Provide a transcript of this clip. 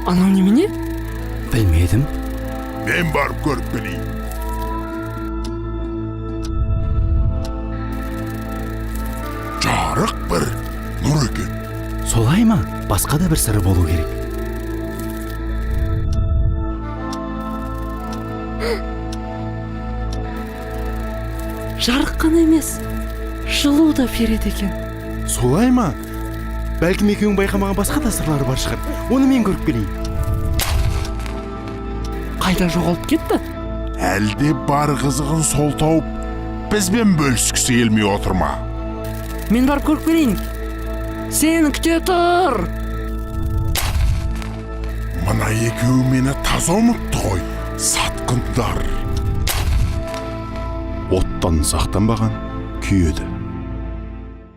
Анау немене? Білмедім. Мен барып көріп келейін. Жарық бір нұр екен. Солай ма? Басқа да бір сыры болу керек. Жарық қана емес, жылу да береді екен. Солай ма? Бәлкім екеуің байқамаған басқа да сырлары бар шығар. Оны мен көріп келейін. Қайда жоғалып кетті? Әлде бар қызығын сол тауып, бізбен бөліскісі келмей отыр ма? Мен барып көріп келейін. Сен күте тұр. Мына екеуі мені таза ұмытты ғой, сатқындар. Оттан сақтанбаған күйеді.